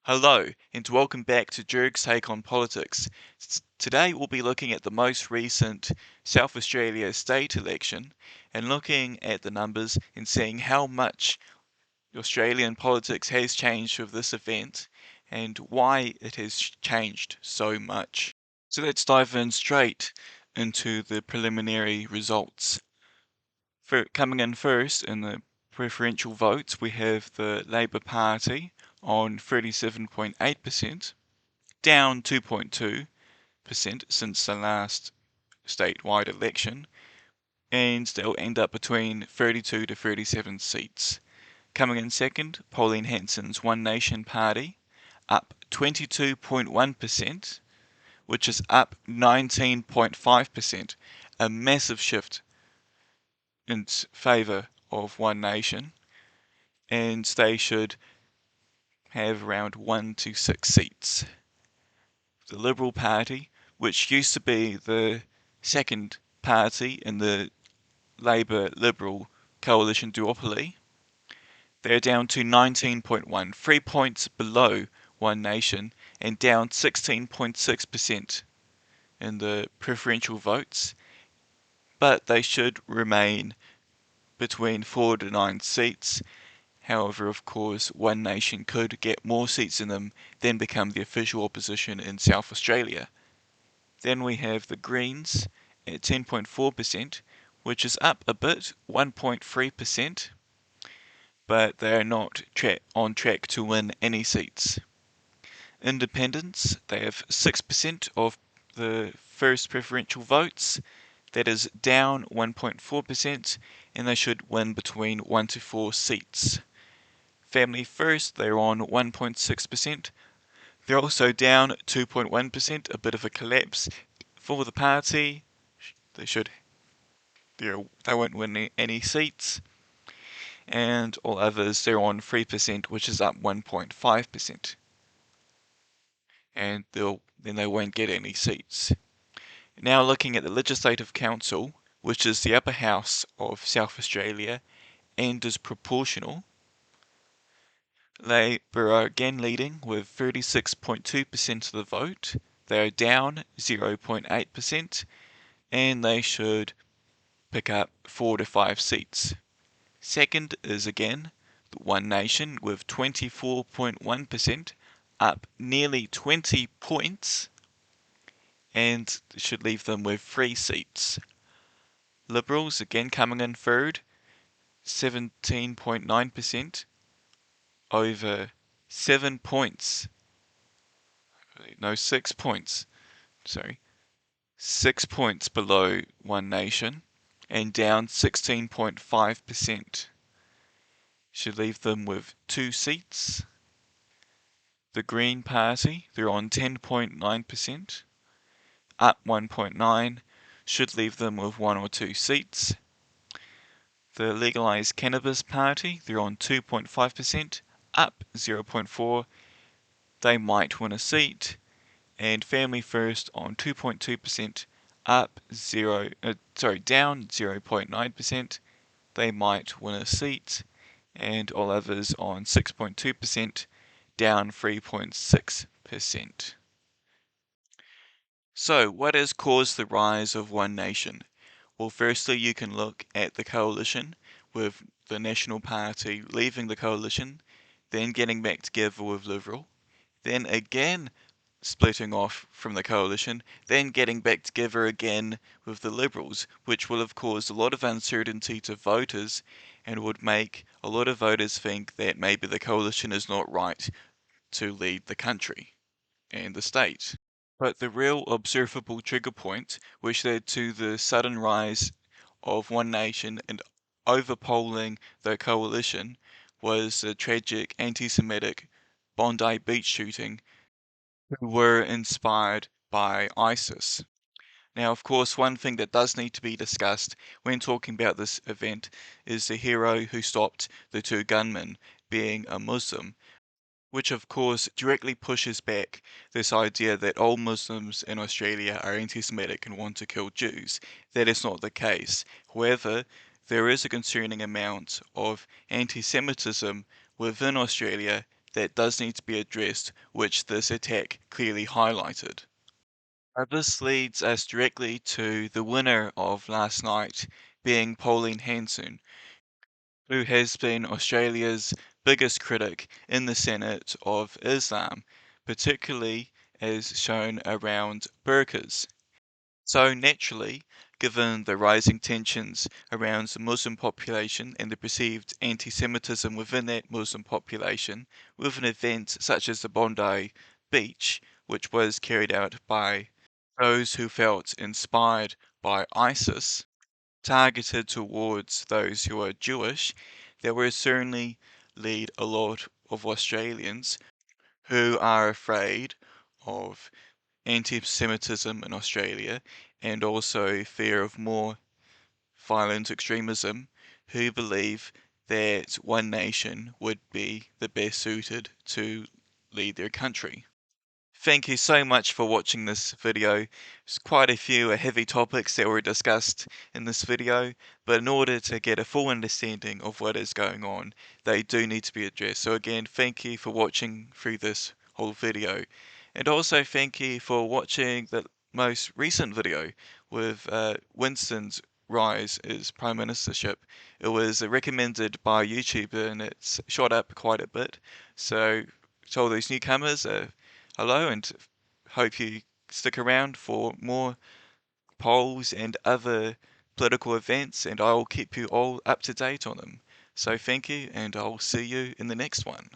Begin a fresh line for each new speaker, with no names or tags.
Hello, and welcome back to Jurg's Take on Politics. Today we'll be looking at the most recent South Australia state election and looking at the numbers and seeing how much Australian politics has changed with this event and why it has changed so much. So let's dive in straight into the preliminary results. Coming in first in the preferential votes, we have the Labour Party on 37.8%, down 2.2% since the last statewide election, and they'll end up between 32 to 37 seats. Coming in second, Pauline Hanson's One Nation Party, up 22.1%, which is up 19.5%, a massive shift in favour of One Nation, and they should have around 1 to 6 seats. The Liberal Party, which used to be the second party in the Labour-Liberal coalition duopoly, they're down to 19.1, 3 points below One Nation, and down 16.6% in the preferential votes, but they should remain between 4 to 9 seats. However, of course, One Nation could get more seats in them, then become the official opposition in South Australia. Then we have the Greens at 10.4%, which is up a bit, 1.3%, but they are not on track to win any seats. Independents, they have 6% of the first preferential votes. That is down 1.4%, and they should win between 1 to 4 seats. Family First, they're on 1.6%. They're also down 2.1%, a bit of a collapse for the party. They won't win any seats. And all others, they're on 3%, which is up 1.5%. And then they won't get any seats. Now looking at the Legislative Council, which is the upper house of South Australia and is proportional, Labour are again leading with 36.2% of the vote. They are down 0.8%, and they should pick up 4 to 5 seats. Second is again the One Nation with 24.1%, up nearly 20 points, and should leave them with 3 seats. Liberals again coming in third, 17.9%, over 7 points. No, 6 points. Sorry. 6 points below One Nation and down 16.5%. Should leave them with 2 seats. The Green Party, they're on 10.9%, up 1.9, should leave them with 1 or 2 seats. The Legalised Cannabis Party, they're on 2.5%, up 0.4, they might win a seat. And Family First on 2.2%, up down 0.9%, they might win a seat. And all others on 6.2%, down 3.6%. So, what has caused the rise of One Nation? Well, firstly, you can look at the coalition, with the National Party leaving the coalition, then getting back together with Liberal, then again splitting off from the coalition, then getting back together again with the Liberals, which will have caused a lot of uncertainty to voters and would make a lot of voters think that maybe the coalition is not right to lead the country and the state. But the real observable trigger point, which led to the sudden rise of One Nation and overpolling the coalition, was the tragic anti-Semitic Bondi Beach shooting, who were inspired by ISIS. Now, of course, one thing that does need to be discussed when talking about this event is the hero who stopped the 2 gunmen being a Muslim, which of course directly pushes back this idea that all Muslims in Australia are anti-Semitic and want to kill Jews. That is not the case. However, there is a concerning amount of anti-Semitism within Australia that does need to be addressed, which this attack clearly highlighted. This leads us directly to the winner of last night, being Pauline Hanson, who has been Australia's biggest critic in the Senate of Islam, particularly as shown around burqas. So naturally, given the rising tensions around the Muslim population and the perceived anti-Semitism within that Muslim population, with an event such as the Bondi Beach, which was carried out by those who felt inspired by ISIS, targeted towards those who are Jewish, there will certainly lead a lot of Australians who are afraid of anti-Semitism in Australia and also fear of more violent extremism, who believe that one nation would be the best suited to lead their country. Thank you so much for watching this video. There's quite a few heavy topics that were discussed in this video, but in order to get a full understanding of what is going on, they do need to be addressed. So again, thank you for watching through this whole video. And also thank you for watching the most recent video with Winston's rise as Prime Ministership. It was recommended by YouTube and it's shot up quite a bit. So to all those newcomers, hello, and hope you stick around for more polls and other political events, and I'll keep you all up to date on them. So thank you, and I'll see you in the next one.